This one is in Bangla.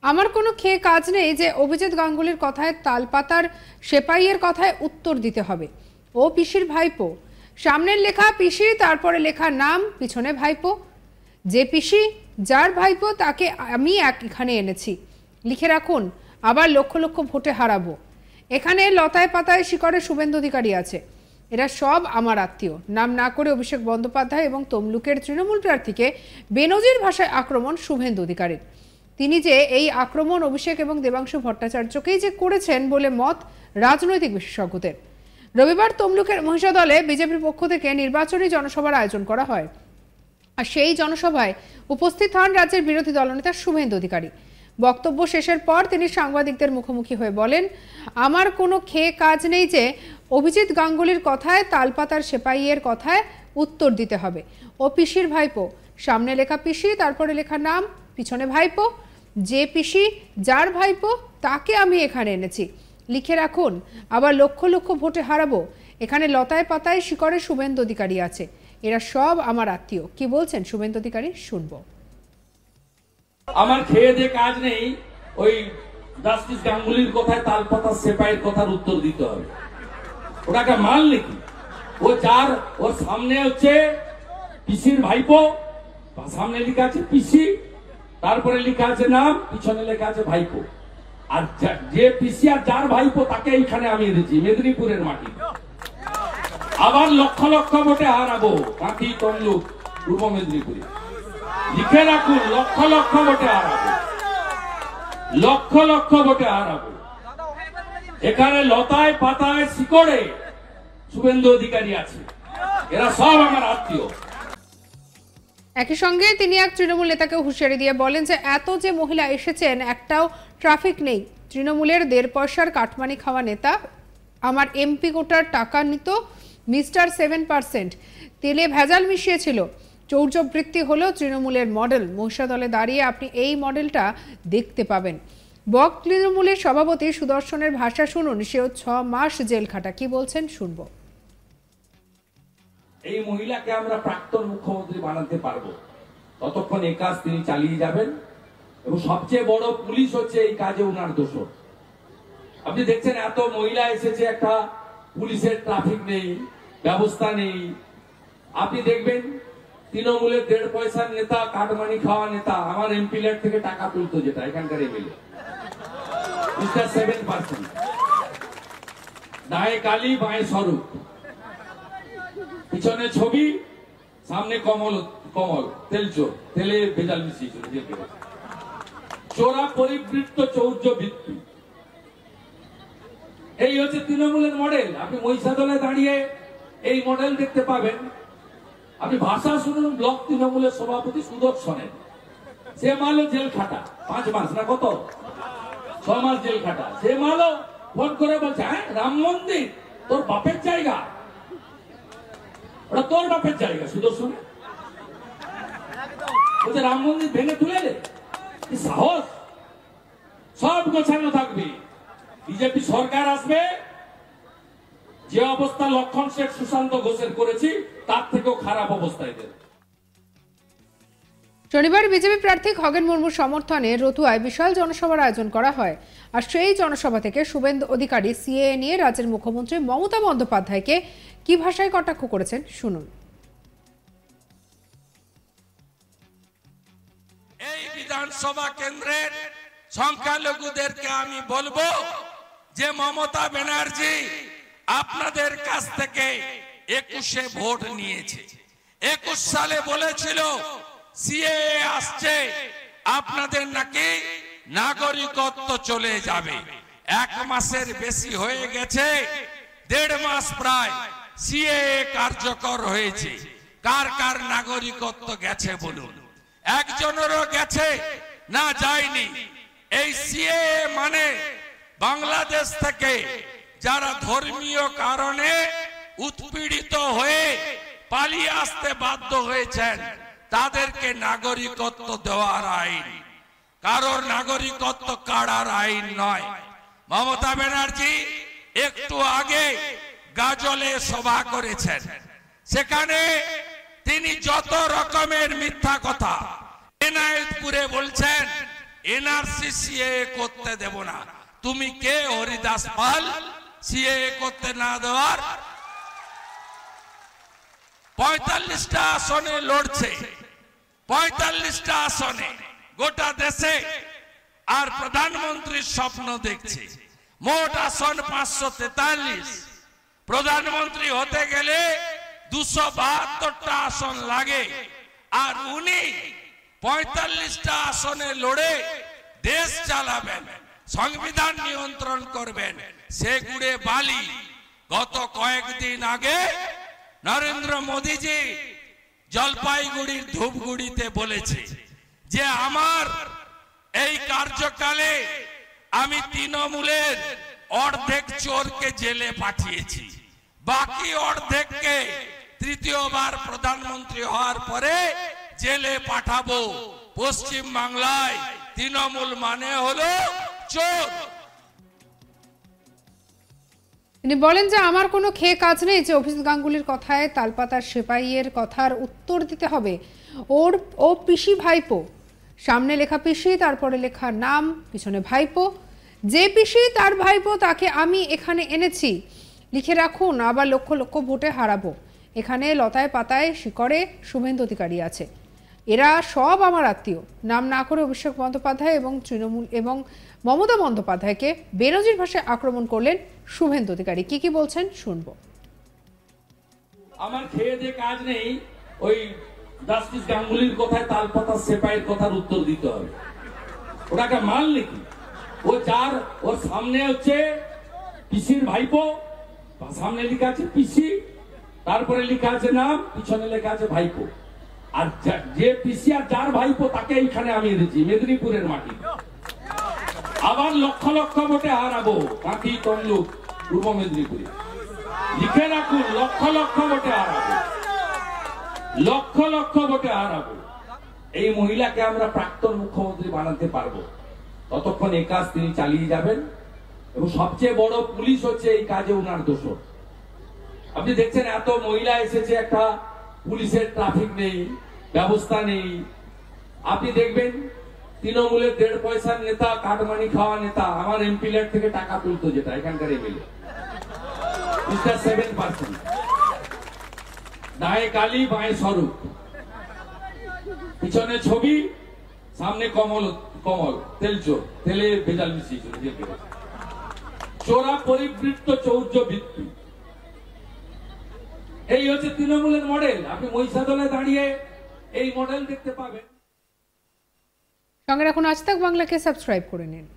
আমার কোনো খেয়ে কাজ নেই যে অভিজিৎ গাঙ্গুলির কথায় তালপাতার সেপাইয়ের কথায় উত্তর দিতে হবে। ও পিসির ভাইপো, সামনের লেখা পিসি, তারপরে লেখা নাম, পিছনে ভাইপো। যে পিসি যার ভাইপো তাকে আমি এখানে এনেছি, লিখে রাখুন, আবার লক্ষ লক্ষ ভোটে হারাবো। এখানে লতায় পাতায় শিকড়ে শুভেন্দু অধিকারী আছে, এরা সব আমার আত্মীয়। নাম না করে অভিষেক বন্দ্যোপাধ্যায় এবং তমলুকের তৃণমূল প্রার্থীকে বেনজির ভাষায় আক্রমণ শুভেন্দু অধিকারীর। তিনি যে এই আক্রমণ অভিষেক এবং দেবাংশু ভট্টাচার্যকেই যে করেছেন বলে মত রাজনৈতিক বিশেষজ্ঞদের। রবিবার তমলুকের মহিষাদলে বিজেপির পক্ষ থেকে নির্বাচনী জনসভার আয়োজন করা হয়, আর সেই জনসভায় উপস্থিত হন রাজ্যের বিরোধী দলনেতা শুভেন্দু অধিকারী। বক্তব্য শেষের পর তিনি সাংবাদিকদের মুখোমুখি হয়ে বলেন, আমার কোনো খেয়ে কাজ নেই যে অভিজিৎ গাঙ্গুলির কথায় তালপাতার সেপাইয়ের কথায় উত্তর দিতে হবে। ও পিসির ভাইপো, সামনে লেখা পিসি, তারপরে লেখা নাম, পিছনে ভাইপো। যে পিসি যার ভাইপো তাকে আমি এখানে এনেছি, লিখে রাখুন, আবার লক্ষ লক্ষ ভোটে হারাবো। এখানে লতায় পাতায় শিকড়ে শুভেন্দু অধিকারী আছে, এরা সব আমার আত্মীয়। কি বলছেন শুভেন্দু অধিকারী, শুনবো। আমার খেয়ে যে কাজ নেই ওই জাস্টিস গাঙ্গুলির কথায় তালপাতার সেপাইয়ের কথার উত্তর দিতে হবে। ওটাকে মাল নাকি? ও যার ওর সামনে হচ্ছে পিসির ভাইপো, সামনে লেখা আছে পিসি, তারপরে লেখা আছে নাম, পিছনে লেখা আছে ভাইপো। আর যে পিসি আর যার ভাইপো তাকে এইখানে আমি এনেছি মেদিনীপুরের মাটি। আবার লক্ষ লক্ষ ভোটে হারাবো কাঁথি, তমলুক, পূর্ব মেদিনীপুরে। লিখে রাখুন, লক্ষ লক্ষ ভোটে হারাবো, লক্ষ লক্ষ ভোটে হারাবো। এখানে লতায় পাতায় শিকড়ে শুভেন্দু অধিকারী আছে, এরা সব আমার আত্মীয়। একই সঙ্গে তিনি এক তৃণমূল নেতাকে হুঁশিয়ারি দিয়ে বলেন যে এত যে মহিলা এসেছেন একটাও ট্রাফিক নেই। তৃণমূলের 1.5 পয়সার কাটমানি খাওয়া নেতা আমার এমপি কোটার টাকা নিত মিস্টার 7%, তেলে ভেজাল মিশিয়েছিল। চৌর্যবৃত্তি হলো তৃণমূলের মডেল। মহিষাদলে দাঁড়িয়ে আপনি এই মডেলটা দেখতে পাবেন। বক তৃণমূলের সভাপতি সুদর্শনের ভাষা শুনুন, সেও 6 মাস জেল খাটা। কি বলছেন শুনবো। এই মহিলাকে আমরা প্রাক্তন মুখ্যমন্ত্রী বানাতে পারবো, ততক্ষণ এই কাজ তিনি চালিয়ে যাবেন। এবং সবচেয়ে বড় পুলিশ হচ্ছে এই কাজে উনার দোষর। আপনি দেখছেন এত মহিলা এসেছে, একটা পুলিশের ট্রাফিক নেই, ব্যবস্থা নেই। আপনি দেখবেন তৃণমূলের 1.5 পয়সার নেতা, কাটমানি খাওয়া নেতা, আমার এমপি ল্যাড থেকে টাকা তুলতো, যেটা এখানকার এমএলএ মিস্টার 7%। দায়ে কালী বাঁয়ে স্বরূপ, পিছনে ছবি, সামনে কমল, কমল তেলচোর, তেলে ভেজাল মিশিয়েছিল। চোরা পরিবৃত্ত চৌর্যবৃত্তি, এই হচ্ছে তৃণমূলের মডেল। আপনি মহিষাদলে দাঁড়িয়ে এই মডেল দেখতে পাবেন। আপনি ভাষা শুনুন ব্লক তৃণমূলের সভাপতি সুদর্শনের, সে মালো জেল খাটা 5 মাস না কত, 6 মাস জেল খাটা। সে মালো ফোন করে বলছে, হ্যাঁ রাম মন্দির তোর বাপের জায়গা, ওটা তোর বাপের জায়গা। সুদর্শন বলছে রাম মন্দির ভেঙে তুলে দে। কি সাহস! সব গোছানো থাকবে। বিজেপি সরকার আসবে, যে অবস্থা লক্ষণ শেঠ সুশান্ত ঘোষের করেছি তার থেকেও খারাপ অবস্থায় দেবে। শনিবার বিজেপি প্রার্থী খগেন মুর্মুর সমর্থনে রতুয়ায় বিশাল জনসভার আয়োজন করা হয়, আর সেই জনসভা থেকে শুভেন্দু অধিকারী সিএএ নিয়ে রাজ্যের মুখ্যমন্ত্রী মমতা বন্দ্যোপাধ্যায়কে কি ভাষায় কটাক্ষ করেছেন শুনুন। এই বিধানসভা কেন্দ্রের সংখ্যালঘুদেরকে আমি বলবো যে মমতা ব্যানার্জি আপনাদের কাছ থেকে 21-এ ভোট নিয়েছে। 21 সালে বলেছিল সিএএ আসছে, আপনাদের নাকি নাগরিকত্ব চলে যাবে। 1 মাসের বেশি হয়ে গেছে, 1.5 মাস প্রায় সিএএ কার্যকর হয়েছে। কার কার নাগরিকত্ব গেছে বলুন? একজনেরও গেছে না যায়নি। এই সিএএ মানে বাংলাদেশ থেকে যারা ধর্মীয় কারণে উৎপীড়িত হয়ে পালিয়ে আসতে বাধ্য হয়েছেন তাদেরকে নাগরিকত্ব দেওয়ার আইন, কারোর নাগরিকত্ব কাড়ার আইন নয়। মমতা ব্যানার্জি একটু আগে গাজলে সভা করেছেন, সেখানে তিনি যত রকমের মিথ্যা কথা এনায়েতপুরে বলছেন, এনআরসি সিএএ করতে দেব না। তুমি কে হরিদাস পাল সিএএ করতে না দেওয়ার? 45টা আসনে লড়ছে, 45টা আসনে গোটা দেশে, আর প্রধানমন্ত্রীর স্বপ্ন দেখছে। মোট আসন 543। প্রধানমন্ত্রী হতে গেলে 272টা আসন লাগে, আর উনি 45টা আসনে লড়ে দেশ চালাবেন, সংবিধান নিয়ন্ত্রণ করবেন। সে গুড়ে বালি। গত কয়েকদিন আগে নরেন্দ্র মোদীজি জলপাইগুড়ির ধূপগুড়িতে বলেছে যে আমার এই কার্যকালে আমি তৃণমূলের অর্ধেক চোরকে জেলে পাঠিয়েছি, বাকি অর্ধেককে তৃতীয়বার প্রধানমন্ত্রী হওয়ার পরে জেলে পাঠাবো। পশ্চিম বাংলায় তৃণমূল মানে হলো চোর। তিনি বলেন যে আমার কোনো খেয়ে কাজ নেই যে অভিজিৎ গাঙ্গুলির কথায় তালপাতার সেপাইয়ের কথার উত্তর দিতে হবে। ও পিসি ভাইপো, সামনে লেখা পিসি, তারপরে লেখা নাম, পিছনে ভাইপো। যে পিসি তার ভাইপো তাকে আমি এখানে এনেছি, লিখে রাখুন, আবার লক্ষ লক্ষ ভোটে হারাবো। এখানে লতায় পাতায় শিকড়ে শুভেন্দু অধিকারী আছে, এরা সব আমার আত্মীয়। নাম না করে অভিষেক বন্দ্যোপাধ্যায় এবং তৃণমূল এবং মমতা বন্দ্যোপাধ্যায়কে বেনজির ভাষায় আক্রমণ করলেন শুভেন্দু অধিকারী। কি বলছেন শুনবো। আমার খেয়ে যে কাজ নেই, ওই জাস্টিস গাঙ্গুলির কথায় তালপাতা সেপাইয়ের কথার উত্তর দিতে হবে। ওটাকে মাল নাকি? ওর সামনে হচ্ছে পিসির ভাইপো, সামনে লেখা আছে পিসি, তারপরে লেখা আছে নাম, পিছনে লেখা আছে ভাইপো। আর যে পিসি আর যার ভাইপো তাকে এইখানে আমি এনেছি মেদিনীপুরের মাটি। আবার লক্ষ লক্ষ ভোটে হারাবো কাঁথি তমলুক পূর্ব মেদিনীপুরে। লিখে রাখুন, লক্ষ লক্ষ ভোটে হারাবো, লক্ষ লক্ষ ভোটে হারাবো। এই মহিলাকে আমরা প্রাক্তন মুখ্যমন্ত্রী বানাতে পারবো, ততক্ষণ এই কাজ তিনি চালিয়ে যাবেন। এবং সবচেয়ে বড় পুলিশ হচ্ছে এই কাজে উনার দোষর। আপনি দেখছেন এত মহিলা এসেছে, একটা পুলিশের ট্রাফিক নেই, ব্যবস্থা নেই। আপনি দেখবেন তৃণমূলের 1.5 পয়সার নেতা, কাটমানি খাওয়া নেতা, আমার এমপিলেট থেকে টাকা তুলতো, যেটা এখানকার এমএলএ 7%। দায়ে কালী বাঁয়ে স্বরূপ, পিছনে ছবি, সামনে কমল, তেলচোর, তেলে ভেজাল মিশিয়েছিল। চোরা পরিবৃত্ত চৌর্য বৃত্তি, এই হচ্ছে তৃণমূলের মডেল। আপনি মহিষাদলে দাঁড়িয়ে এই মডেল দেখতে পাবেন। সঙ্গে রাখুন আজ তাক বাংলাকে, সাবস্ক্রাইব করে নিন।